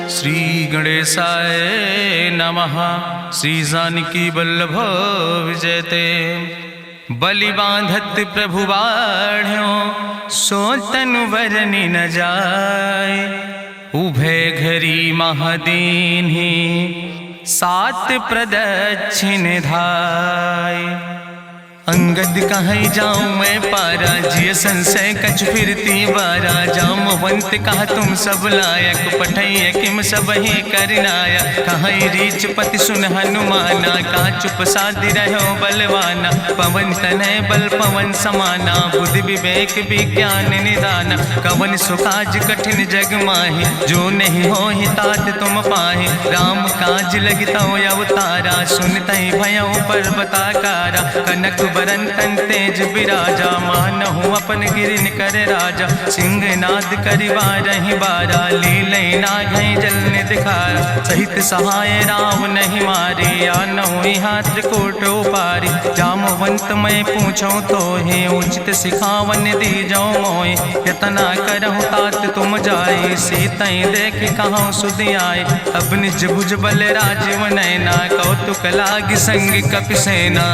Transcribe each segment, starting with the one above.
श्री गणेशाय नमः। श्री जानकी वल्लभ विजयते। बलि बांधत प्रभु बाढ़ो सो तनु बरनि न जाय। उभय घरी महादीन्हि सात प्रदक्षिण धाय। अंगद कहीं जाऊं मैं पारा जिय संशय कछ फिरती बारा। जामवंत कहा तुम सब लायक पठैय किम सब ही करनाया। कहीं रीच पति सुन हनुमाना कहा चुप साधि रहो बलवाना। पवन तनय बल पवन समाना बुद्धि विवेक विज्ञान निदाना। कवन सुकाज कठिन जग माहि जो नहीं हो ही तात तुम पाहि। राम काज लगता अवतारा सुनतहि भयो पर्वताकारा। कनक बरन तन तेज बिराजा मानहु अपन गिरिन कर राजा। सिंह नाद करिवा रही बारा लीलै नाघै जल दिखारा। सहित सहाय राम नहीं मारे आनहु हाथ कोट उपारी। जामवंत मैं पूछो तो हे उचित सिखावन दी जाओ मोय। यतना करहु तात तुम जाए सीतै देख कहूँ सुध आए। अब निज भुज बल राजीव नैना कौतुक लाग संग कपिसेना।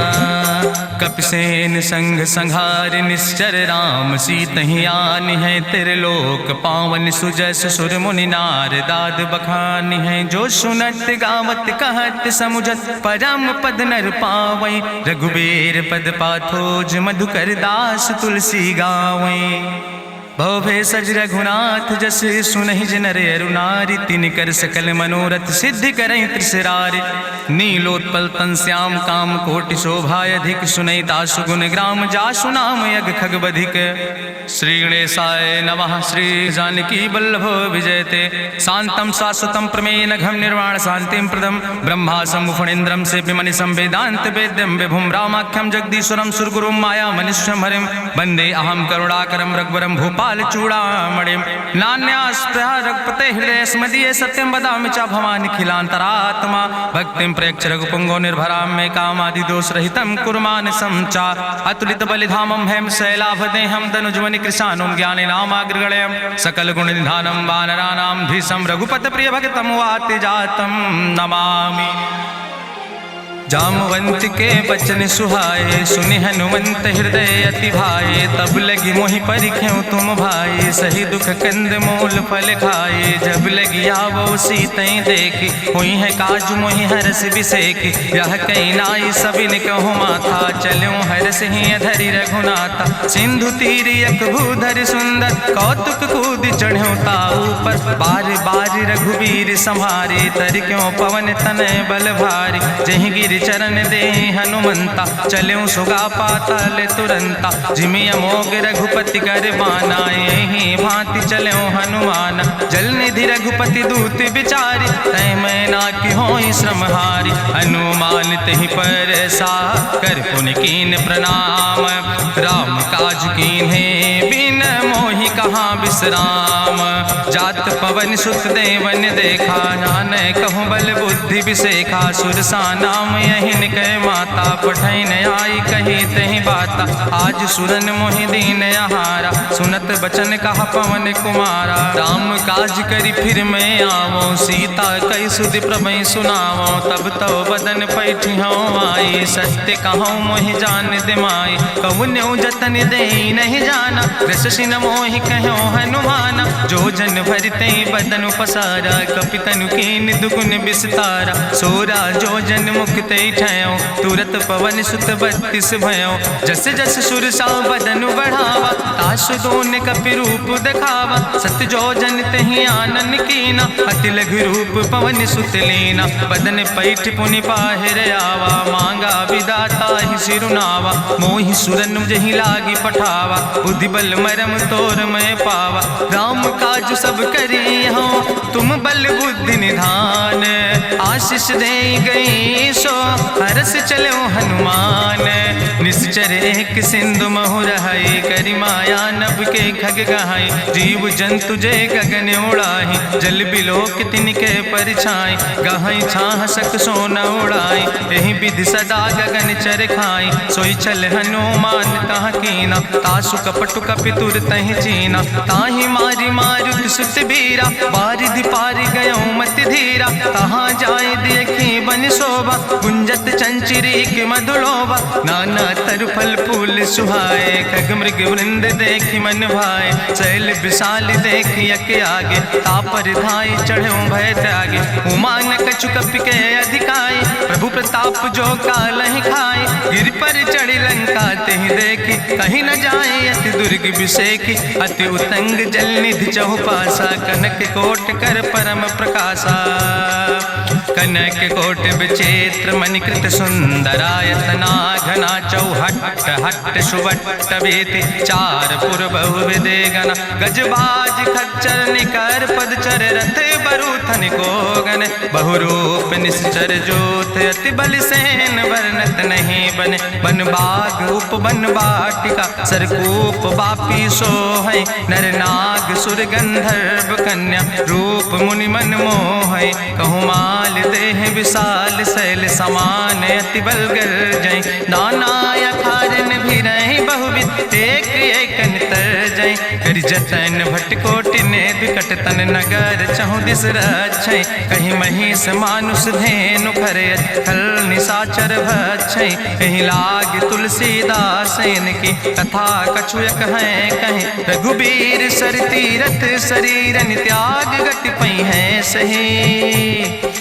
कपिसेन संग संहार निश्चर राम सीतहि आनि है त्रिलोक पावन। सुजस सुर मुनि नार दाद बखानि है। जो सुनत गावत कहत समुझत परम पद नर पावै। रघुबीर पद पाथोज मधुकर दास तुलसी गावै। भवे सज रघुनाथ जस सुनहि जिनर अरुनारि। तिनकर सकल मनोरथ सिद्धि करहि त्रिसरारि। नीलोत्पल तन श्याम काम कोटि शोभाय अधिक। सुनहि तासु गुण ग्राम जासु नाम यज्ञ खग बधिक। श्री गणेशाय नमः। श्री जानकी वल्लभ विजयते। शांतम शाश्वतम प्रमेय नघम निर्वाण शांतिम प्रदम। ब्रह्मा शंभु फणीन्द्रम से विमनि संवेदांत वेद्यम विभुम रामाख्यम जगदीश्वरम सुरगुरुम माया मनुष्यम हरिम। वंदे अहम करुणाकरम रघुवरम भूपाल चूड़ामणिम। नान्यास्पृहा रघुपते हृदय स्मदीये सत्यम वदामि च भवानि खिलांतरात्मा। भक्तिम प्रयच्छ रघुपुंगो निर्भराम मे कामादि दोष रहितम कुर्मान् समचा। अतुलित बलिधामम हेम शैलाभदेहम दनुजवनि कृशानुम ज्ञानि नामाग्रगण्यम। सकल गुण निधानम वानराणाम धीशम रघुपत प्रिय भक्तम वाति जातम नमामि। जामवंत के बचन सुहाए सुनि हनुमंत हृदय अति भाए। तब लगी मोहि परिख्यों तुम भाई सही दुख कंद मूल फल खाए। जब लगी आवो सीतै देखी हुई है काज मोहि हरस बिसेखी। यह कई नाई सबिन कहु माथा चलूं हरस ही अधरि रघुनाथा। सिंधु तीर यक भूधर सुंदर कौतुक कूद चढ़्यो ताऊ पर। बार बार रघुबीर संहारे तर क्यों पवन तनय बल भारी। जहि गिर चरण दे हनुमंता चल्यों सुगा पाताल तुरंता। जिमि अमोघ रघुपति कर बाना यही भांति चल्यों हनुमान। जल निधि रघुपति दूत बिचारी तय मैं ना कि होई श्रमहारी। हनुमान तहि पर सा कर पुनि कीन प्रणाम। राम काज कीन्हे बिन मोहि कहाँ विश्राम। जात पवन सुत देवन देखा नानय कहूँ बल बुद्धि विसेखा। सुरसा नाम यहिन कह माता पठैन आई कही तहि बाता। आज सुरन मोहि दीन आहारा सुनत बचन कहा पवन कुमारा। राम काज करि फिर मैं आवो सीता कई सुधि प्रभै सुनावो। तब तो बदन पैठियो आई सत्य कहूँ मोहि जान दिमाई। कहुन्यो जतन दे नहीं जाना रससिन मोहि कहो हनुमाना। जो जन भरते बदन पसारा कपितनु कीन दुगुन विस्तारा। सोरा जो जन मुक्ते ठयो तुरत पवन सुत 32 भयो। जस जस सुरसा बदन बढ़ावा तासु दोन कपि रूप दिखावा। सत जो जन तहि आनन कीना अति लघु रूप पवन सुत लीना। बदन पैठ पुनि पाहिर आवा मांगा विदाता ही सिरुनावा। मोहि सुरन जहि लागी पठावा बुद्धि बल मरम तोर मैं पावा। राम काज सब करी हो तुम बल बुद्धि निधान। आशीष दे गई सो हरस चलो हनुमान। निश्चर एक सिंधु महु रहाई करि माया नभ के खग गहाई। जीव जंतु जे गगन उड़ाही जल बिलोक तिनके परछाई। गहाई छाह सक सोन उड़ाई एहि विधि सदा गगन चर खाई। सोई चल हनुमान तहाँ कीना तासु कपटु कपि तुर तहि चीना। ताहि मारी मारुत सुत बीरा बारिधि पारि गयो मति रघुबीरा, तहाँ जाए देखी बन शोभा, गुंजत चंचरी के मधुलोभा, नाना तरु फल फूल सुहाए, खग मृग वृंद देखी मन भाए, शैल विशाल देखी यके आगे, तापर धाय चढ़ो भय त्यागे, उमान कछु कपि के अधिकाई, प्रभु प्रताप जो कालहि खाए, गिर पर चढ़ी लंका तेहि देखी, कहीं न जाए अति दुर्ग विषेखी, अति उतंग जल निधि चहुपासा, कनक कोट कर परम प्रकाशा, कनक कोट विचित्र मणिकृत सुंदरायतना, घना चौहट्ट हट्ट सुवट्ट वेति, चार पुर बहु विदे गण, गजबाज खच्चर निकर पदचर, रथ बरूथन को गण, बहुरूप निश्चर जोत, अति बल सेन वर्णत नहीं बने, बन बाग उप बन बाटिका, सरकूप बापी सोहै, नर नाग सुर गंधर्व कन्या, रूप मुनि मन मोहै, कहूँ माल देह विशाल शैल समान, अति बल गर्जै, नाना अखारन भी रही बहुविध, एक एक तर जय, कर जतन भटकोटि ने विकट तन नगर, चहु दिस रक्षै, कहीं महिष मानुष धेनु खरे, खल निशाचर भक्षै, कहीं लाग तुलसीदास इनकी, कथा कछुयक है कहीं, रघुबीर सर तीरथ शरीरन त्याग, गति पई है सही,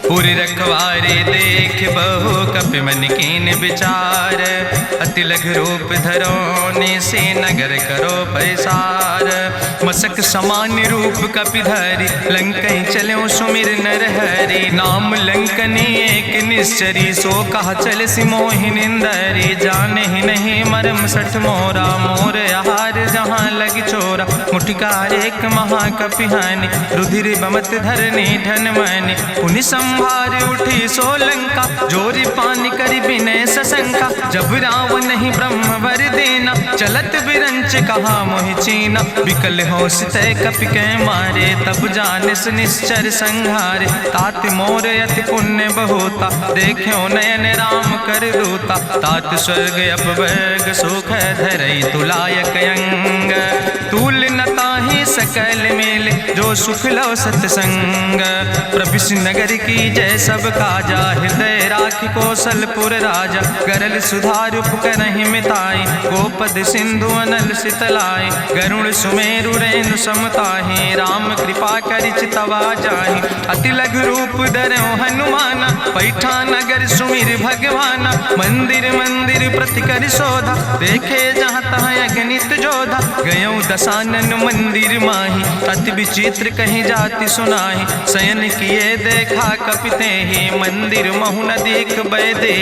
पूरी रखवारे देख बहु कपि मन कीन विचार, अति लघु रूप धरोने से नगर करो पैसार, मसक समान रूप कपि धरि, लंकई चलो सुमिर नर हरि, नाम लंकनी एक निश्चरी, सो कहा चल सिमोहि निंदरी, जाने ही नहीं मरम सठ मोरा, मोर आहार जहाँ लग चोरा, मुठिकार एक महाकपिहानि, रुधिर बमत धरनी धन मनि, पुनि संभार उठी सोलंका, जोरी पानी करी विनय सशंका, जब रावण नहीं ब्रह्म वर देना, चलत बिरंच कहा मोहि चीना, विकल होश तय कपि के मारे, तब जानिस निश्चर संहारे, तात मोर अति पुण्य बहुता, देख्यो नयन राम कर दूता, तात स्वर्ग अपवर्ग सुख धरई तुलायक अंग, तूल न ताहि सकल मेल, जो सुख लो सत्संग, प्रभिस नगर की जय सब काजा, हृदय राखि कौशलपुर राजा, गरल सुधार उपकरहि मिताई, गोपद सिंधु अनल सितलाई, गरुड़ सुमेरु रेणु समताहि, राम कृपा करि चितवा जाहि, अति लघु रूप धरौ हनुमाना, पैठा नगर सुमिर भगवाना, मंदिर मंदिर प्रति कर शोधा, देखे जहाँ तहाँ अगणित जोधा, गयौ दशानन मंदिर माही, अति विचित्र कहीं जाति सुनाही, शयन किए देखा कपिते ही, मंदिर महु न देख बैदे,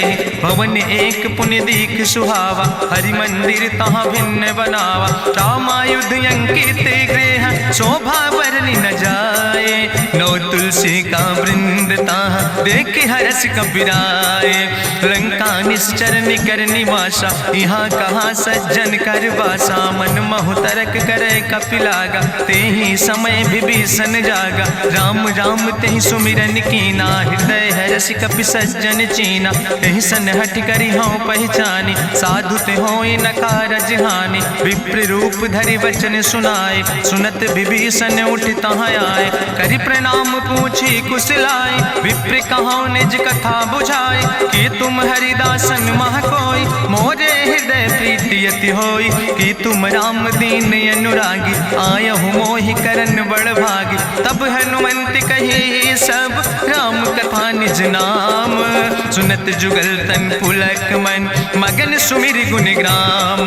भवन एक पुण्य दीख सुहावा, हरि मंदिर तहाँ भिन्न बनावा, रामायुध अंकित गृह, शोभा बरली न जाए, नौ तुलसी का वृंद तहाँ देख हरस कपिराए, लंका निश्चर निकर निवासा, यहाँ कहाँ सज्जन कर बासा, मन महु तरक करे कपिलागा, ते ही समय विभीषण जागा, राम राम तेहि सुमिरन कीना, हृदय हरस कपि सज्जन चीना, तेहि सन हठ करी हूँ पहचानी, साधु ते होई न कारज हानि, विप्र रूप धरि वचन सुनाए, सुनत विभीषण उठ तहाँ आए, करि प्रणाम पूछी कुशलाए, विप्र कहाँ निज कथा बुझाए, कि तुम हरिदासन मह कोई, मोरे हृदय प्रीति अति होई, कि तुम राम दीन अनुरागी, आयहु मोहि करन बड़ भागी, तब हनुमंत कही सब राम कथा निज नाम, सुनत जुगल तन पुलक मन, मगन सुमिर गुण ग्राम,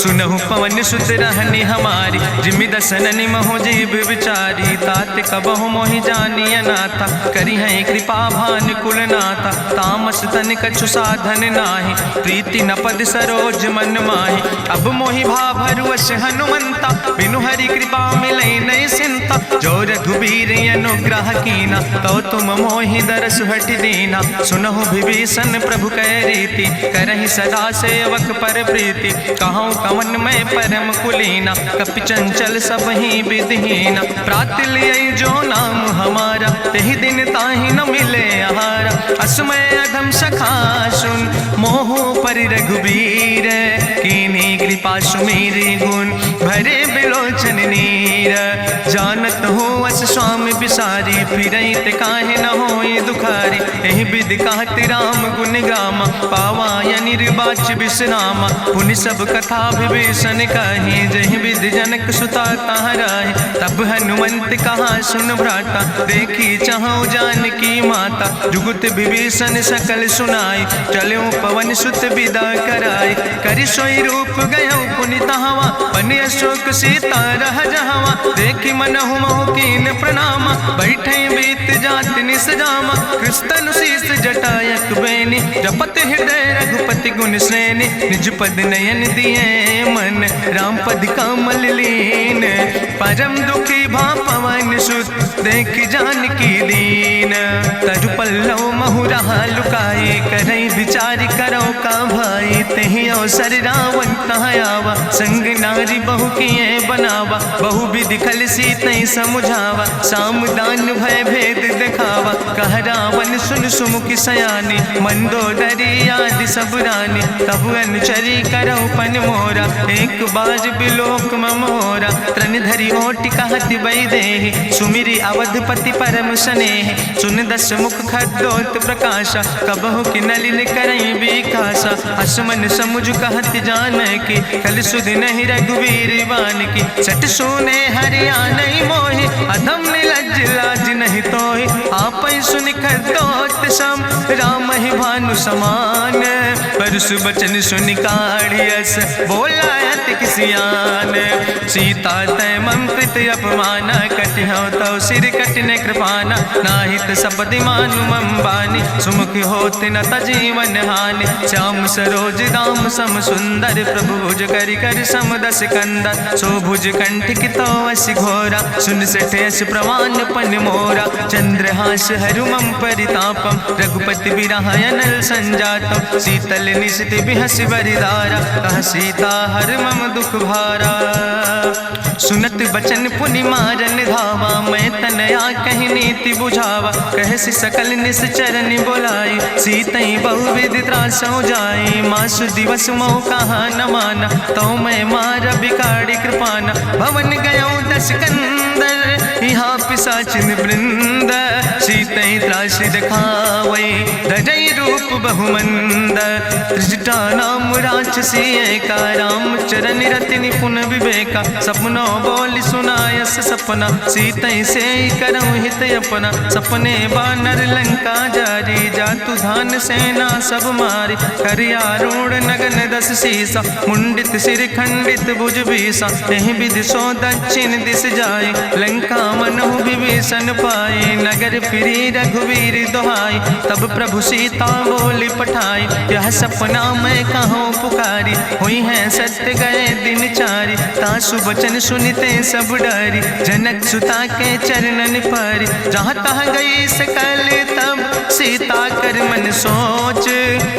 सुनहु पवन सुत रहनी हमारी, जिमि दसननि महो जीव विचारी, तात कबहु मोहि जानी अनाथा, करी है कृपा भान कुल नाथा, तामस तन कछु साधन नाही, प्रीति न पद सरोज मन माही, अब मोहि भाभरुवश हनुमंता, बिनु हरि कृपा मिलै नहीं सिंता, जो रघुबीर अनुग्रह कीना, तो तुम मोहि दरस हट दीना, सुनहु विभीषण प्रभु कै रीति, करहि सदा सेवक पर प्रीति, कहूँ कवन में परम कुलीना, कपि चंचल सब ही विधिहीना, प्रात लियै जो नाम हमारा, तेहि दिन ताहि न मिले आहारा, असमय अधम सखा सुन, मोहु पर रघुबीर, कीन्ही कृपा सुमेरि गुण, भरे बिलोचन नीर, जानत हो अस स्वामी बिसारी, फिरई ते काहे न होई दुखारी। एहि विधि कहत राम गुण गामा, पावा निर्बाच विश्रामा। पुनि सब कथा विभीषण कही, जहि विधि जनक सुता कहाँ रहे। तब हनुमंत कहा सुन भ्राता, देखी चाहूँ जानकी माता। जुगुत विभीषण सकल सुनाई, चलो पवन सुत विदा कराई। करि सोई रूप गयो पुनि तहवा, बन अशोक सीता रह जहवा। देखी मनहु महु कीन प्रणामा, बैठे बीत जात निस जामा। कृष्ण शीस जटायक बेनी, जपत हृदय रघुपति गुण श्रेणी। निज पद नयन दिए मन, राम पद कमल लीन। परम दुखी भा पवन सुत, देख जानकी दीन। तरु पल्लव महु रहा लुकाई, करई विचार करो का भाई। तेहि अवसर रावण तहाँ आवा, संग नारी बहु किए बनावा। बहु विधि खल सीतै समुझावा, साम दान भय भेद दिखावा। कह रावण सुन सुमुखी सयानी, मंदोदरी आदि सब रानी। तब अनुचरी करो पन मोरा, एक बार बिलोक ममोरा। त्रन धरि ओटि कहत वैदेही, सुमिरी अवधपति परम स्नेह। सुन दस मुख खद्योत प्रकाशा, कबहु कि नलिन करई विकासा। असमन समुझ कहत जानकी, कल सुध नहीं रघुवीर बान की। सट सुने हरियाणई मोहि, अधम निलज्ज लाज नहीं तोहि। आपै सुनि खद्योत सम, राम ही भानु समान। परसु बचन सुनि काढ़ियस, बोला अति किसियान। सीता तै मम कृत अपमाना, कटिहौ तौ सिर कटिन कृपाना। नाहित सपदि मानु मम बानी, सुमुख होत न तजीवन हानि। श्याम सरोज दाम सम सुंदर, प्रभु भुज करि कर सम दस कंदर। सो भुज कंठ कितो अस घोरा, सुन सठेस प्रमाण पन मोरा। चंद्रहास हरु मम परितापम, रघुपति बिरहायनल संजातम। शीतल निशित बिहस बरिदारा, कह सीता हर मम दुख भारा। सुनत बचन पुनि मारन धावा, मैं तनया कहि नीति बुझावा। कहसि सकल निश्चरन बोलाई, सीतई बहुविधि त्रासौ जाई। मासु दिवस मोह कहा न माना, तो मैं मार बिकाड़ी कृपाना। भवन गयो दस कंदर, यहाँ पिशाचिन वृंद। सीतई त्रास दिखावई, धजई रूप बहुमंद। त्रिजटा नाम राक्षसी एका, राम चरण रति निपुण विवेका। सपनो बोल सुनायस सपना, सीतई से करऊँ हित अपना। सपने बानर लंका जारी, जातु धान सेना सब मारी। करियारूढ़ नगन दस सीसा, मुंडित सिर खंडित भुज बीसा। एहि विधि सो दक्षिण दिस जाय, लंका मनहु विभीषण पाए। नगर फिरी रघुवीर दोहाई, तब प्रभु सीता बोली पठाई। यह सपना मैं कहूँ पुकारी, हुई है सत्य गए दिन चारी। तासु बचन सुनते सब डरी, जनक सुता के चरणन पर। जहाँ तहाँ गई सकल तब, सीता कर मन सोच।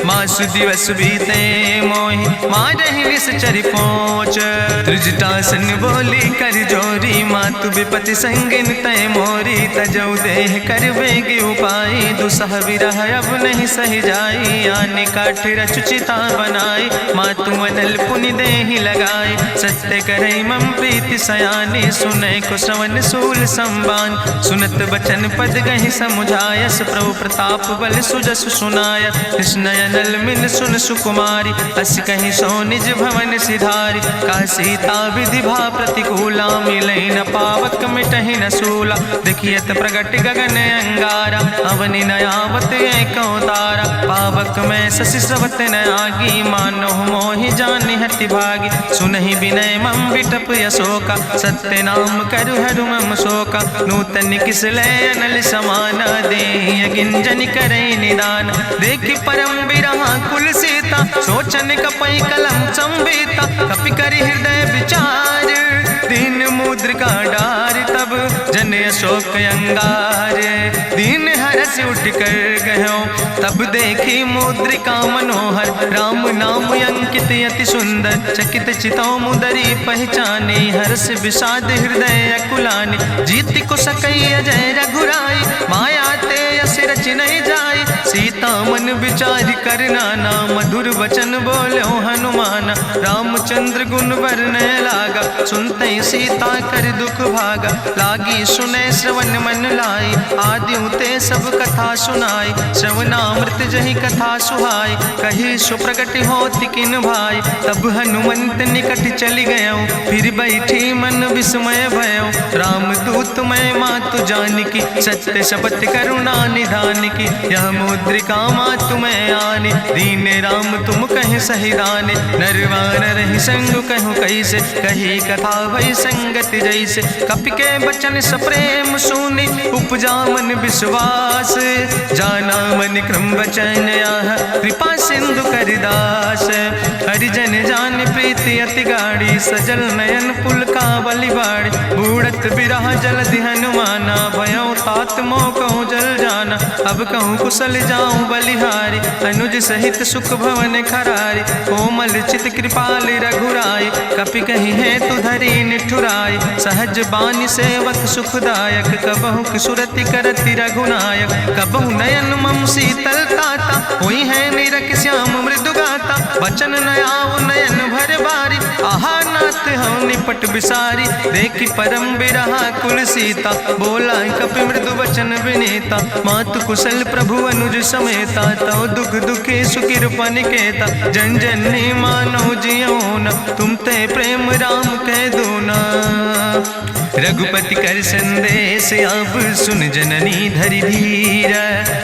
मासु दिवस बीते मोहि, मारहि निश्चर पहुँच। त्रिजटासन बोली कर जोरी, मातु विपति संगिन तय मोरी। तजौ देह कर बेगी उपाय, दुसह विरह अब नहीं सही जाई। आने काठ रचुचिता बनाई, मातु मनल पुनि देहि लगाई। सत्य करई मम प्रीति सयानी, सुनै को श्रवण सूल संबान। सुनत बचन पद गहि समुझायस, प्रभु प्रताप बल सुजस सुनाय। कृष्णयनल मिन सुन सुकुमारी, अस कहि सो निज भवन सिधारी। का सीता विधि भा प्रतिकूला, मिलई न पावक मिटहि न सूला। देखियत प्रगट गगन अंगारा, अवनि नयावत एक तारा। पावक में शशि स्रवत न आगी, मानो मोहि जानि हटि भागी। सुनहि विनय मम विटप यशोका, सत्य नाम करु हरु मम शोका। नूतन किस लय अनल समाना, देहि गिंजन करई निदान। देखि परम बिरहा कुल सीता, सोचन कपई कलम संवेता। कपि करि हृदय विचार, दीन मुद्रिका डार। तब जन अशोक अंगार, दीन हरस उठ कर गयो। तब देखी मुद्रिका मनोहर, राम नाम अंकित अति सुंदर। चकित चितौ मुदरी पहचानी, हर्ष विषाद हृदय अकुलानी। जीत को सकई अजय रघुराई, माया ते ऐसे रच नहीं जाए। सीता मन विचार करना ना, मधुर वचन बोलो हनुमान। रामचंद्र गुण वर्णय लागा, सुनते सीता कर दुख भागा। लागी सुने श्रवण मन लाई, आदि ते सब कथा सुनाई। श्रवणामृत जहि कथा सुहाई, कही सुप्रगट होति किन भाई। तब हनुमंत निकट चली गयो, फिर बैठी मन विस्मय भयो। राम दूत मैं मातु जानकी, सत्य शपथ करुणा निधान की। यह मुद्रिका मातु मैं आने, दीन राम तुम कहे सही दाने। नरवान रही संग कहूँ कैसे, कही कथा भई संगति जैसे। कपि के बचन सप्रेम सुनी, उपजा मन विश्वास। जाना मन क्रम वचन आह, कृपा सिंधु करिदास। हरिजन जान प्रीति अति गाढ़ी, सजल नयन पुलकावली बाड़ी। बूढ़त बिरह जलधि हनुमाना, भयो तात मोह कहूँ जल जाना। अब कहूँ कुशल जाऊँ बलिहारी, अनुज सहित सुख भवन खरारी। कोमल चित कृपाल रघुराई, कपि कही है तु धरी निठुराई। सहज बानी सेवक सुखदायक, कबहु किशुरति करति रघुनायक। कबहु नयन मम शीतल ताता, हुई है निरख श्याम मृदु गाता। बचन न आव नयन भर बारी, आहा नाथ हम निपट बिसारी। देखी परम बिरहा कुल सीता, बोला कपि मृदु वचन विनीता। मातु कुशल प्रभु अनुज समेता, तव दुख दुखी सुकृपा निकेता। जन जननी मानो जियो न, तुम ते प्रेम राम कह दो ना। रघुपति कर संदेश अब सुन जननी धरि धीर।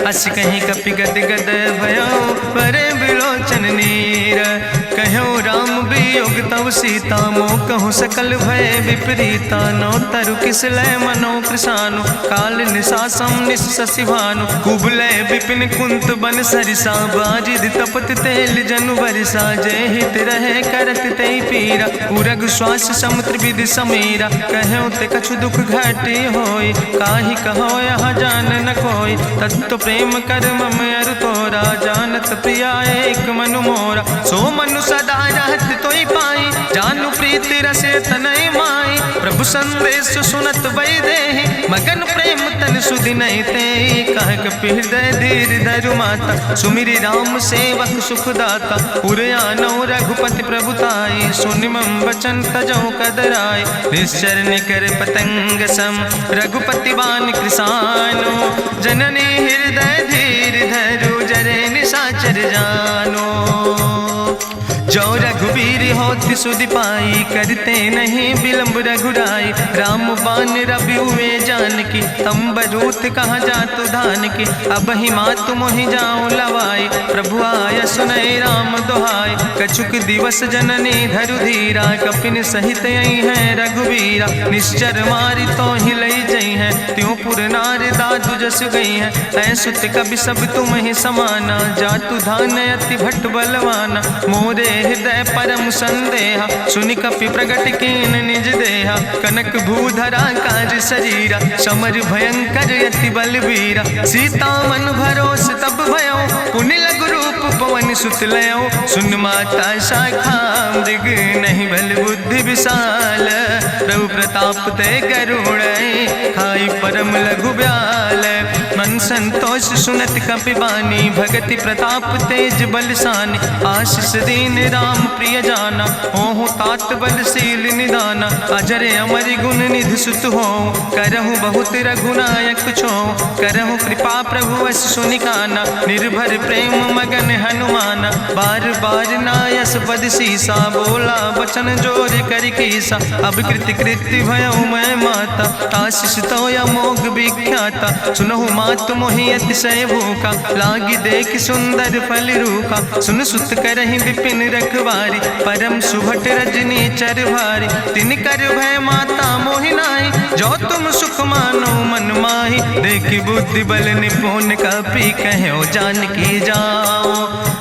अस कहीं कपि गद गद भयो, परे बिलोचन नीर। कहो राम वियोग तव सीता, मोह कहूँ सकल भय विपरीता। नौ तरु किस लय मनो कृशानु, काल निशासम निशि भानु। कुबलय विपिन कुंत बन सरिसा, बाजिद तपत तेल जनु बरिसा। जय हित रहे करत ते पीरा, उरग श्वास समुद्र विधि समीरा। कहो ते कछु दुख घटी होई, काहि कहो यहाँ जान न कोई। तत्व प्रेम कर मम अरु तोरा, जानत प्रिया एक मनु मोरा। सो मनु सदा रहत तोई पाई, जानु प्रीति रसे तनय माई। प्रभु संदेश सुनत वै देहि, मगन प्रेम तन सुधि नहीं ते। कह कपि हृदय धीर धरु माता, सुमिरि राम सेवक सुखदाता। उर आनो रघुपति प्रभुताई, सुनि मम वचन तजौ कदराई। निश्चर निकर पतंग सम, रघुपति बान कृसानो। जननी हृदय धीर धरु, जरे निशाचर जानो। जो रघुवीर होति सुधि पाई, करते नहीं विलंब रघुराई। राम बान रवि हुए जानकी, तंबरूथ कहाँ जातु धान की। अब ही मातु मोहि जाऊँ लवाई, प्रभु आय सुनय राम दुहाई। कछुक दिवस जननी धरु धीरा, कपिन सहित यही है रघुवीरा। निश्चर मारी तो ही लई जई है, त्यों पुर नार दादु जस गई है। ऐसुत कवि सब तुम ही समाना, जातु धान अति भट्ट बलवाना। मोरे हृदय परम संदेहा, सुनि कपि प्रगट कीन निज देहा। कनक भूधरा काज शरीरा, समर भयंकर अति बलवीरा। सीता मन भरोस तब भयो, पुनि लघु रूप पवन सुत लयो। सुन माता शाखा मृग, नहीं बल बुद्धि विशाल। प्रभु प्रताप ते गरुड़, खाई परम लघु ब्याल। मन संतोष सुनत कपि बानी, भगति प्रताप तेज बलसानी। आशीष दीन राम प्रिय जाना, ओहु तात बलशील निदाना। अजर अमर गुण निधि सुत हो, करहु बहुत रघुनायक छो। करहु कृपा प्रभु वश सुनिकाना, निर्भर प्रेम मगन हनुमाना। बार बार नायस पद सीसा, बोला बचन जोर कर कीसा। अब कृति कृति भयो मैं माता, आशीष तो अमोघ विख्याता। सुनहु मातु मोहि अतिशय भूखा, लागी देख सुंदर फल रूखा। सुन सुत करहि विपिन रखवारी, परम सुभट रजनी चर भारी। तिन कर भय माता मोहि नाहि, जो तुम सुख मानो मन माहि। देखि बुद्धि बल निपुण कपि, कहो जानकी जाओ।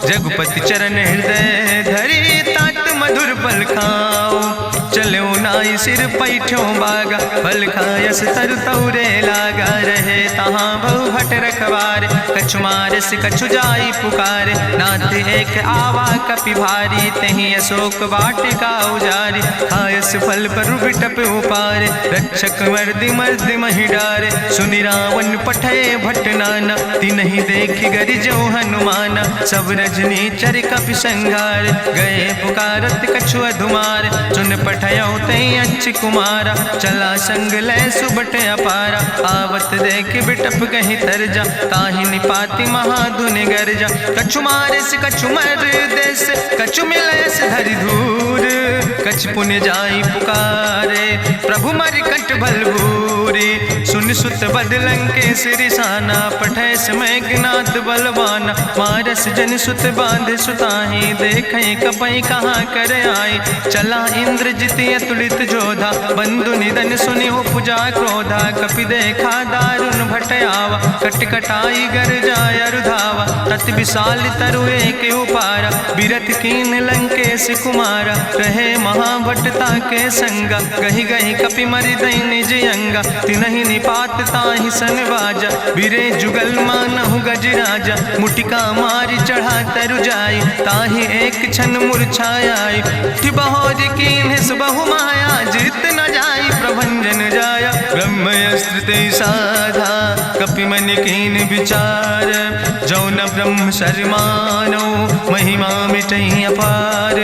रघुपति चरण हृदय धरि, तात मधुर फल खाओ। चलो नाई सिर पैठों बागा, फल खायस तरु तौरे लागा। रहे तहाँ बहु भट रखवारे, कछु मारस कछु जाई पुकारे, नाथ एक आवा कपि भारी, तहीं अशोक वाटिका उजारी, खायस फल पर बिटप उपारे, रक्षक मर्दि मर्दि महि डारे, सुनि रावण पठय भट नाना, तिन्हि देखि गरिजौ हनुमाना, सब रजनी चर कपि संघार, गए पुकारत कछु अधुमार, सुन पठयौ तहीं अच्छ कुमारा, चला संग लै सुबट अपारा, आवत देख बिटप कहीं तरजा, ताहि निपाति महाधुनि गर्जा, कछु मारिस कछु मर देस, कछु मिलयस धरि धूर, कछ पुण्य जाई पुकारे, प्रभु मरि कंठ भल भूरी, सुन सुत बद लंकेश रिसाना, पठय समय ज्ञात बलवाना, मारस जन सुत बांध सुताहि, देखें कपई कहाँ कर आए, चला इंद्रजित अतुलित जोधा, बंधु निधन सुनि उपजा क्रोधा, कपि देखा दारुण भट आवा, कट कटाई गर जाय रुधावा, तत विशाल तरु एक उपारा, बिरथ कीन लंकेश कुमारा, रहे महाभटता के संगा, गहि गहि कपि मरि दई निज अंगा, तिन्हि निपात ताहि सन बाजा, बिरे जुगल मानहु गजराजा, मुटिका मारि चढ़ा तरु जाई, ताहि एक क्षण मूर्छाई, बहोज कीन्हिस बहु माया, जीत न जाई प्रभंजन जाया, ब्रह्मस्त्र ते साधा, कपि मन कीन विचार, जौ न ब्रह्म शर्मानो, महिमा मिटई अपार,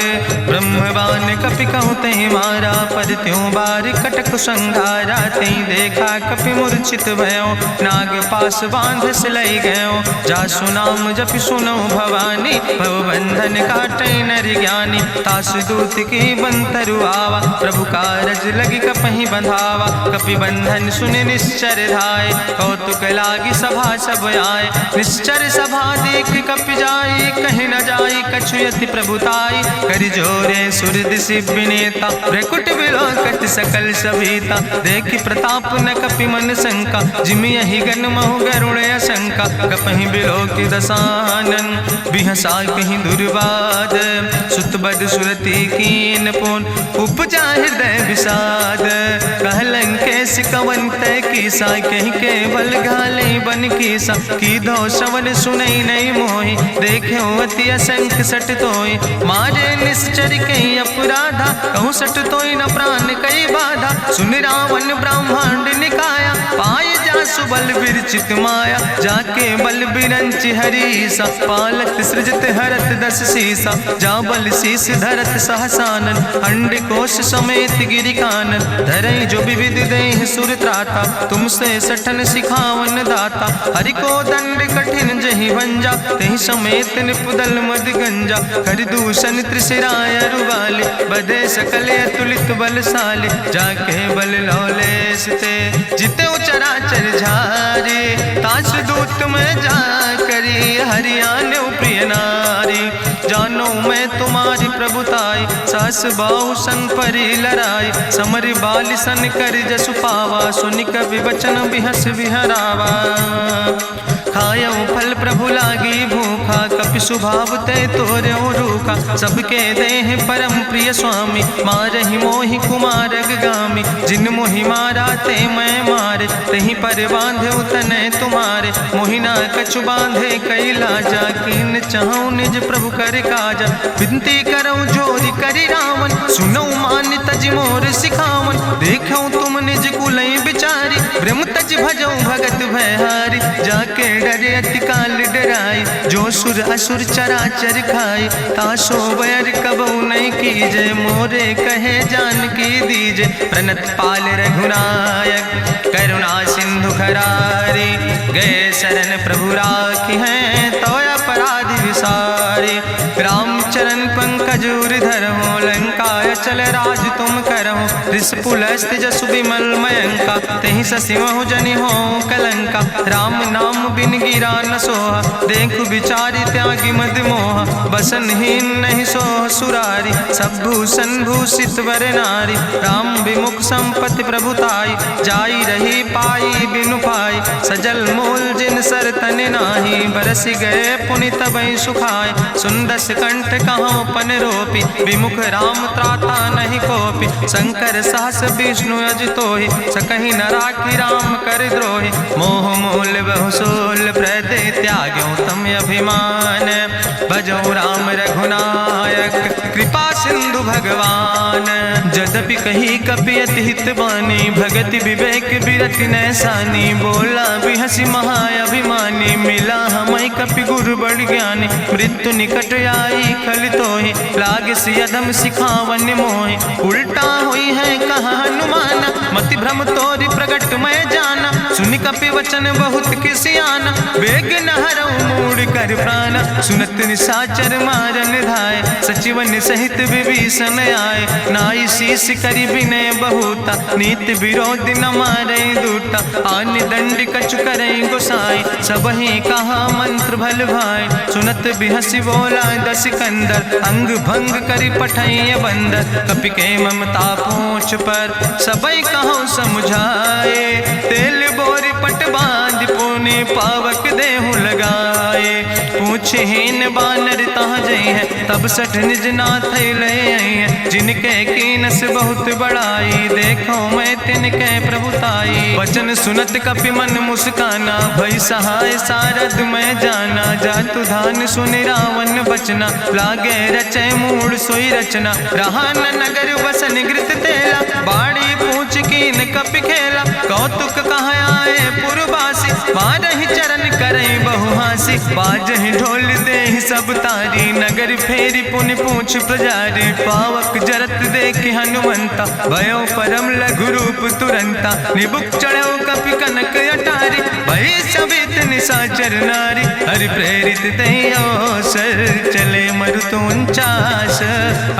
ब्रह्मवान कपि कहु तहि मारा, पर त्यों बार कटक संघारा, तई देखा कपि मूर्छित भयो, नाग पास बांध सिलई गयो, जासु नाम जपि सुनो भवानी, भव बंधन काटई नर ज्ञानी, तासु दूत की बंतरु आवा, प्रभु कारज लगी कपहि बंधावा, कपि बंधन सुनि निश्चर धाय, कौतुक लागी सभा सब आए, निश्चर सभा देख कपि जाई, कहीं न जाई कछु यति प्रभुताई, कर जोरे सुर दिसि विनेता, भ्रकुट विलोकत सकल सभीता, देखि प्रताप न कपि मन शंका, जिमि यहि गन महु गरुण शंका, कपहि बिलोकि दसानन, बिहसा कहीं दुर्वाद, सुत बद सुरति कीन पुन, उपजा हृदय विषाद, कहलन केस कवन तय कीसा, कहीं केवल घाले बन कीसा, की दो श्रवण सुनई नहीं मोहि, देख्यो अति असंख सट तोय, मारे निश्चर कहीं अपराधा, कहूँ सट तोय न प्राण कई बाधा, सुन रावण ब्रह्मांड निकाया, पाय जासु बल विरचित माया, जाके बल बिरंचि हरीसा, पालत सृजत हरत दस सीसा, जा बल शीस धरत सहसानन, अंड कोश समेत गिरि कानन, धरई जो विविध देह सुर त्राता, तुमसे सठन सिखावन दाता, हरि को दंड कठिन जहि भंजा, तहि समेत निपुदल मद गंजा, कर दूषण त्रिशिराय रुवाले, बधे सकल अतुलित बलशाले, जाके बल लौलेस ते, जिते चराचर झारे, तास दूत में जा करी, हरियाणा प्रिय नारी, जानो मैं तुम्हारी प्रभुताई, सास बाहु सन परी लड़ाई, समर बाल सन कर जसु पावा, सुनि कवि वचन बिहस विहरावा, खायो फल प्रभु लागी भूखा, कपि स्वभाव ते तोर्यो रूखा, सबके देह परम प्रिय स्वामी, मारहि मोहि कुमार गामी, जिन मोहि मारा ते मैं मारे, तहीं पर बांधे तने तुम्हारे, मोहिना कछु बांधे कई लाजा, कीन चाहूं निज प्रभु कर काजा, विनती करऊं जोरी करी रावण, सुनऊ मान तज मोर सिखावन, देखऊं तुम निज कुलई बिचारी, ब्रह्म तज भजऊं भगत भयहारी, जाके डरे अति काल डराई, जो सुर असुर चराचर खाई, तासो बैर कबऊ नहीं कीजे, मोरे कहे जान की दीजे, प्रणत पाल रघुनायक करुणा सिंधु खरारी, गए शरण प्रभु राखी हैं तो अपराध विसारी, रामचरण पंकज उर धरहु, लंकाय चल राज तुम करहु, रिसपुलस्त जसु विमल मयंका, तेहि ससिमहु जनि हो कलंका, राम नाम बिन गिरा न सोहा, देखु बिचारी त्यागी मद मोहा, बसनहीन नहीं सोह सुरारी, सब भूषण भूषित वर नारी, राम विमुख संपत्ति प्रभुताई, जाई रही पाई बिनु पाई, सजल मूल जिन सर तन नाही, बरस गए पुनि तबहि सुखाए। सुंदस कंठ कहाँ पन रोपी, विमुख राम त्राता नहीं कोपी। शंकर सहस विष्णु अजितोहि, सकहि न राखी राम कर द्रोहि। मोह मूल बहुसूल प्रदे त्याग्यो तम अभिमान। भजो राम रघुनायक कृपा सिंधु भगवान। यद्यपि कही कपि अति हित बानी, भगति विवेक बिरति नैसानी। बोला बिहसि महाअभिमानी, मिला हमै कपि गुरु बड़ ज्ञानी। मृत्यु निकट आई खल तोहि, लागे सियदम सिखावन मोहि। उल्टा हुई है कहा हनुमाना, मति भ्रम तोरि प्रगट मैं जाना। सुनि कपि वचन बहुत किसियाना, बेग न हरऊ मूढ़ कर प्राण। सुनत निशाचर मारन धाय, सचिवन सहित विभीषण आए। नाई शीस करि विनय बहुता, नीति विरोध न मारे दूता। आन दंड कछु करे गोसाई, सबहि कहा मंत्र भल भाई। सुनत बिहसि बोला दस कंदर, अंग भंग करि पठैय बंदर। कपि के ममता पूछ पर, सबई कहो समुझाए। तेल बोरी पट बांध पुनि पावक देहु लगाए। पूछहीन बानर तहाँ जई है, तब सठ निज नाथ ले आई है। जिनके कीनस बहुत बड़ाई, देखो मैं तिनके प्रभुताई। वचन सुनत कपि मन मुस्काना, भई सहाय सारद मैं जाना। जातु धान सुनि रावण बचना, लागे रचे मूढ़ सोई रचना। रहा न नगर बसन घृत तेला, बाड़ी पूछ कीन कपि खेला। कौतुक कहाँ आए पुरवासी, मारहि चरण करई बहु हासी। बाजहि ढोल देहि सब तारी, नगर फेरी पुनि पूछ प्रजारी। पावक जरत देखि हनुमंता, भयो परम लघु रूप तुरंता। निबुक चढ़ो कपि कनक अटारी, भई सबित निशाचर नारी। हरि प्रेरित दहि अवसर, चले मरुत 49।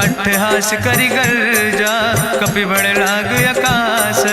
अट्ठहास करि गर्जा, कपि बड़ लाग आकाश।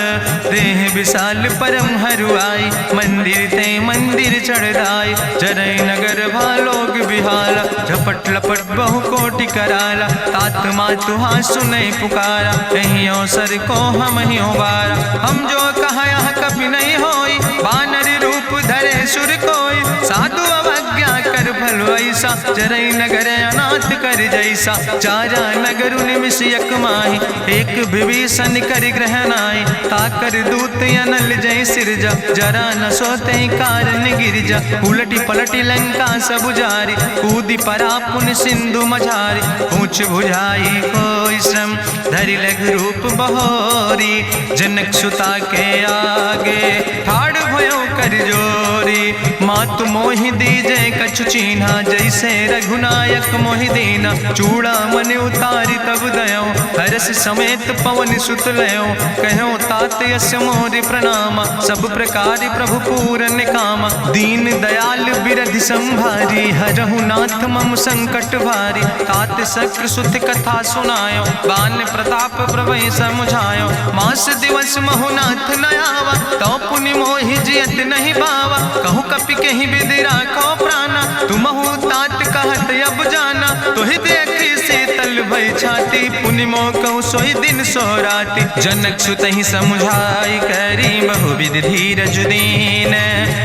देह विशाल परम हरुआई, मंदिर ते मंदिर चढ़ाई। जरई नगर भालोग बिहाला, झपट लपट बहु कोटि कराला। तात मातु हाँ सुनै पुकारा, यही अवसर को हम ही उबारा। हम जो कहा यहाँ कभी नहीं होई, बानर रूप धरे सुर कोई। साधु अवज्ञा कर भल ऐसा, जरई नगर अनाथ कर जैसा। चारा नगर निमिष यक माही, एक विभीषण कर ग्रह नाई। ताकर दूत अनल जय सिरजा, जरा न सोते कारण गिरजा। उलटी पलटी लंका सब जारी, कूदी परा पुन सिंधु मझारी। पूछ बुझाई कोई श्रम, धरि लघु रूप बहोरी। जनक सुता के आगे, ठाड़ भयो कर जोरी। मातु मोहि दीजे कछु चीन्हा, जैसे रघुनायक मोहि दीना। चूड़ा मन उतारी तब दयो, हरस समेत पवन सुत लयो। कहो तात यस मोरि प्रणामा, सब प्रकार प्रभु पूरन कामा। दीन दयाल बिरधि संभारी, हरहु नाथ मम संकट भारी। तात शक्र सुत कथा सुनायो, बान प्रताप प्रभु समुझायो। मास दिवस महु नाथ न आवा, तो पुनि मोहि जियत नहीं बावा। कहु कपि कहीं विधि राखो प्राणा, तुमहु तात कहत अब जाना। तुहि देखी शीतल भई छाती, पुनि मोह कहु सोई दिन सो राति। जनक सुतहि समुझाई, करी बहुविधि धीरज दीन।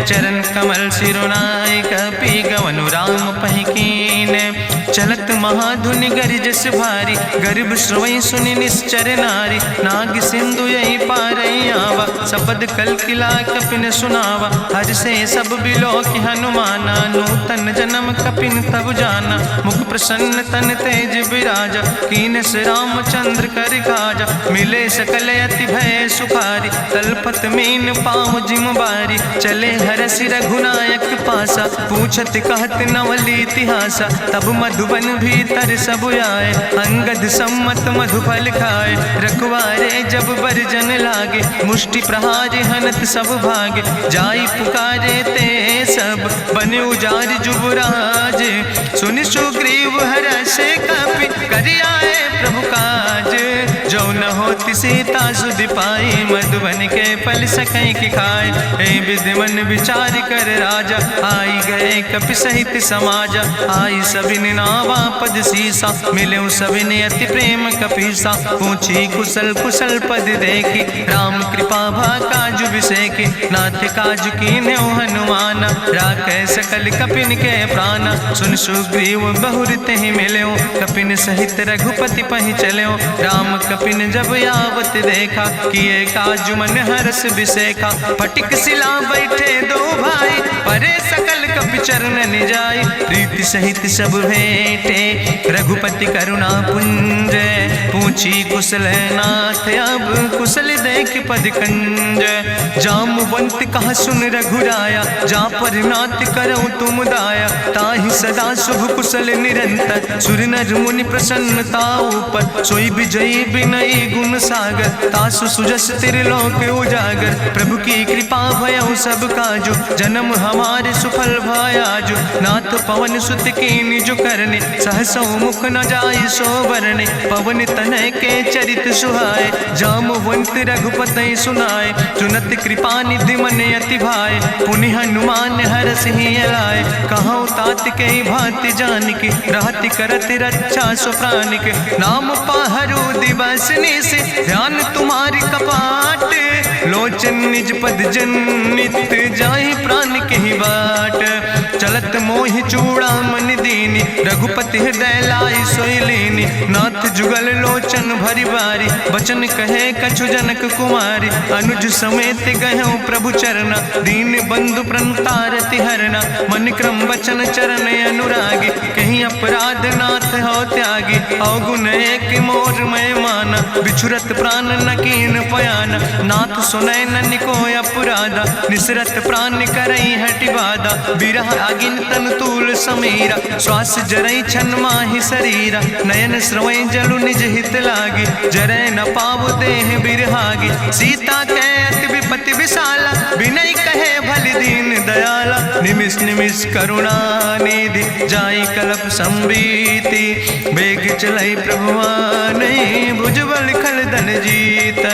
चरण कमल सिरुनाई, कपि गवनु राम पहि कीन। चलत महाधुनि गरिजस भारी, गर्भ श्रवई सुनि निश्चर नारी। नाग सिंधु यही पारई आवा, सबद कल किला कपिन सुनावा। हर से सब बिलो कि हनुमाना, नूतन जन्म कपिन तब जाना। मुख प्रसन्न तन तेज विराजा, कीनस रामचंद्र कर काजा। मिले सकल अति भय सुखारी, तलपत मीन पाँव जिम बारी। चले हरसि रघुनायक पासा, पूछत कहत नवल इतिहासा। तब मधुबन भीतर सब आए, अंगद सम्मत मधुफल खाए। रखवारे जब बरजन लागे, मुष्टि प्रहारे हनत सब भागे। जाई पुकारे ते सब, बने उजार जुबराज। सुनि सुग्रीव हर्षे कपि, करि आए प्रभु काज। जो न होति सीता सुध पाई, मधुबन के फल सकैं की खाए। हे विधि मन विचार कर राजा, आई गए कपि सहित समाजा। आई सबिन नावा पद सीसा, मिले सबिन अति प्रेम कपीसा। पूछी कुशल कुशल पद देखी, राम कृपा भा काजु विसेखी। नाथ काजु कीन्हे हनुमान, राखे सकल कपिन के प्राण। सुन सुग्रीव बहुर तेहि मिल्यो, कपिन सहित रघुपति पहि चल्यो। राम कपिन जब आवत देखा, किए काजु मन हरस विसेखा। फटिक सिला बैठे दो भाई, परे सकल कपि चरण जाय। प्रीति सहित सब भेंटे, रघुपति करुणा पुंज। पूछी कुशल नाथ, अब कुशल देख पद कंज। जामवंत कहा सुन रघुराया, जा पर नाथ करऊं तुम दाया। ताहि सदा शुभ कुशल निरंतर, सुर नर मुनि प्रसन्नता ऊपर। सोई विजयी विनयी गुण सागर, तासु सुजस त्रिलोक उजागर। प्रभु की कृपा भयउ सब काजु, जन्म हमारे सुफल भयाजु। नाथ पवन सुत कीन्हि जो करने, सहसौ मुख न जाय सो बरने। पवन तनय के चरित सुहाए, जामवंत रघुपति सुनाए। चुनत कृपा निधि मन अति भाए, पुनि हनुमान हरषि लाए। कहौं तात के भांति जानकी, रहति करत रक्षा सो प्राणिक। नाम पाहरु दिवस निश, ध्यान तुम्हारी कपाट। लोचन निज पद जनित, जाहि प्राण के ही बाट। चलत मोहि चूड़ामणि दीनी, रघुपति हृदय लाई सोई लीनी। नाथ जुगल लोचन भरि बारी, बचन कहे कछु जनक कुमारी। अनुज समेत गहऊँ प्रभु चरना, दीन बंधु प्रणतारति हरना। मन क्रम वचन चरण अनुरागी, कहीं अपराध नाथ हो त्यागी। अवगुण एक मोर मैं माना, बिछुरत प्राण न कीन पयाना। नाथ सुनय ननि को अपराधा, निसरत प्राण करई हटि बाधा। बिरह अगिन तन तूल समीरा, श्वास जरई छन माहि शरीरा। नयन श्रवई जलु निज हित लागी, जरय न पाव देह बिरहागी। सीता के अति विपति विशाला, बिनय कहे भलि दीन दयाला। निमिष निमिष करुणा निधि, जाई कलप संबीति। बेग चलई प्रभुआनहि, भुजबल खल धन जीत।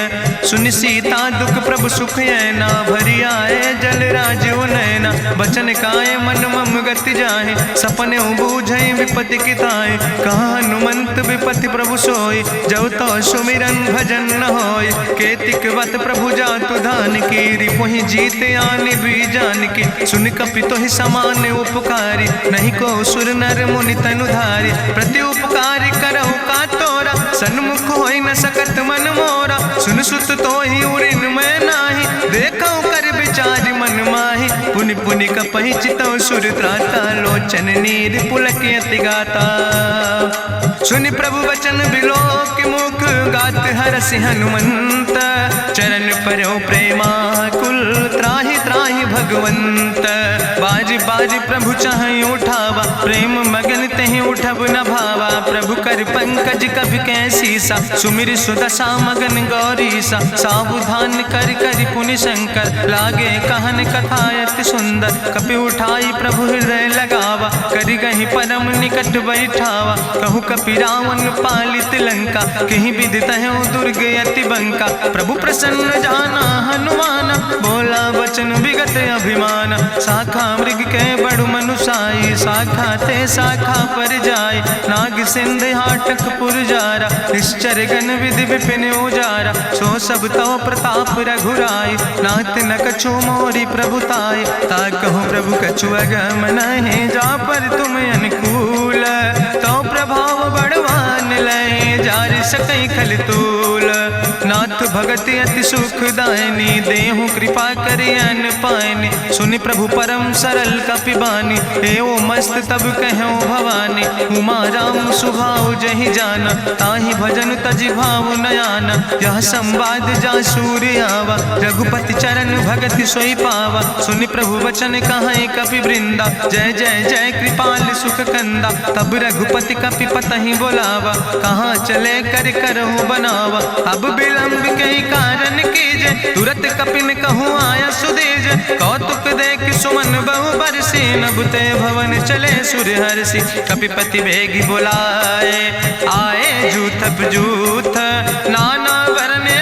सुनि सीता दुख प्रभु सुख ऐना, भरि आए जल राजो नैना। बचन काए मन मम गति जाहे, सपने बूझई विपति किताए। कहा हनुमंत विपति प्रभु सोई, जब तो सुमिरन भजन न होय। केतिक वत प्रभु जातु धान की, रिपुहि जीत आने भी जान की। सुन कपि तोहि समान उपकारी, नहीं को सुर नर मुनि तनु धारी। प्रति उपकारी करहु का तोरा, सन्मुख होई न सकत मन मोरा। सुन सुत तोहि उरिन मैं नाही, देखौ कर विचार मन माही। पुनि पुनि कपहि चितौ सुर त्राता, लोचन नीर पुलक अति गाता। सुनि प्रभु वचन बिलोक मुख, गात हरषि हनुमंत। चरण परौ प्रेमाकुल, त्राहि त्राहि भगवंत। बाज बाज प्रभु चाहि उठावा, प्रेम मगन तेहि उठब न भावा। प्रभु कर पंकज कभि कैसीसा, सुमिर सुदशा मगन गौरीसा। सावधान कर कर पुनि शंकर, लागे कहन कथा अति सुंदर। कपि उठाई प्रभु हृदय लगावा, करि गहि परम निकट बैठावा। कहु कपि रावण पालित लंका, कहि विधि तहु दुर्ग अति बंका। प्रभु प्रसन्न जाना हनुमाना, बोला वचन विगत अभिमान। शाखा मृग के बड़ु मनुसाई, शाखा ते शाखा पर जाय। नाग सिंध हाटक पुरजारा, निश्चर गण विधि विपिन उजारा। सो सब तव प्रताप रघुराई, नाथ न कछु मोरी प्रभुताई। ताकहु प्रभु कछु अगम नहीं, जा पर तुम अनुकूल। तो प्रभाव बड़वान लय, जार सकई खल तूल। नाथ भगति अति सुखदायनी, देहु कृपा करि अन पायनि। सुनि प्रभु परम सरल कपिबानी, एवं मस्त तब कहूँ भवानी। उमा राम सुभाव जहि जाना, ताहि भजन तजि भाव नयाना। यह संवाद जा सूर्य आवा, रघुपति चरण भगति सोई पावा। सुनि प्रभु वचन कहाई कपि वृंदा, जय जय जय कृपाल सुख कंदा। तब रघुपति कपि पतहि बोलावा, कहाँ चले कर करहु बनावा। अब विलंब कई कारण कीजे, तुरत कपिन कहूँ आया सुदेज। कौतुक देख सुमन बहु बरसी, नभते भवन चले सूर्य हर्षि। कपिपति बेगी बुलाए, आए जूथ जूथ नाना वरने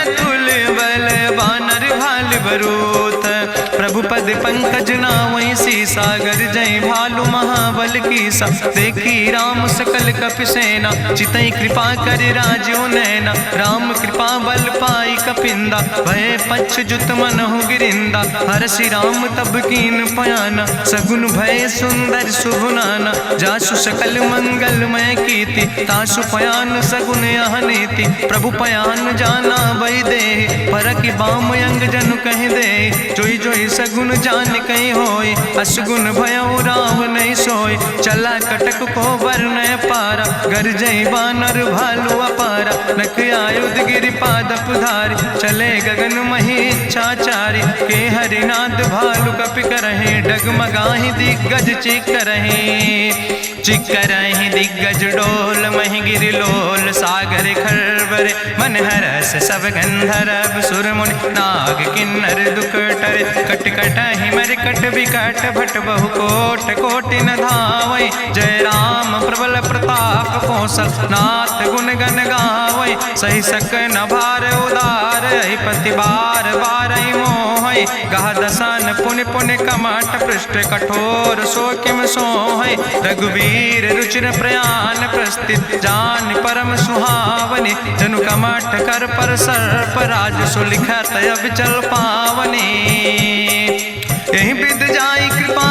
बरूथ। प्रभु पद पंकज नावै सागर जय भालु महाबल कीसा। देखी राम सकल कपि सेना चितई कृपा कर राजो नैना। राम कृपा बल पाई कपिंदा भय पछ जुत मनहु गिरिंदा। हरषि राम तब कीन पयाना सगुन भय सुंदर शुभ नाना। जासु सकल मंगलमय कीर्ति तासु पयान सगुन यह नीति। प्रभु पयान जाना भई दे परखि बाम अंग जनु कहि दे। जोई जोई सगुन जान कहीं होय असगुन भयो राम नहीं सोय। चला कटक को वर्ण पारा गरजई बानर भालू अपारा। नख आयुध गिरि पादप धारी चले गगन मही इच्छाचारी। के हरिनाद भालु कपि करहि डगमगाहि दिग्गज चिकरहि। चिकरहि दिग्गज डोल महि गिरि लोल सागर खरबर। मन हरस सब गंधर्व सुर मुनि नाग किन्नर दुख टरे। कट कटहि मरकट विकट भट बहु कोट कोटि न धावै। जय राम प्रबल प्रताप कौशल नाथ गुण गण गावै। सही सक न भार उदार पति बार बार मोहै। गह दसन पुनि पुनि कमठ पृष्ठ कठोर सो किम सोहै। रघुवीर रुचिर प्रयान प्रस्थित जान परम सुहावनी। जनु कमठ कर पर सर्प राज सुलिखत अब चल पावनी। यही विद जाई कृपा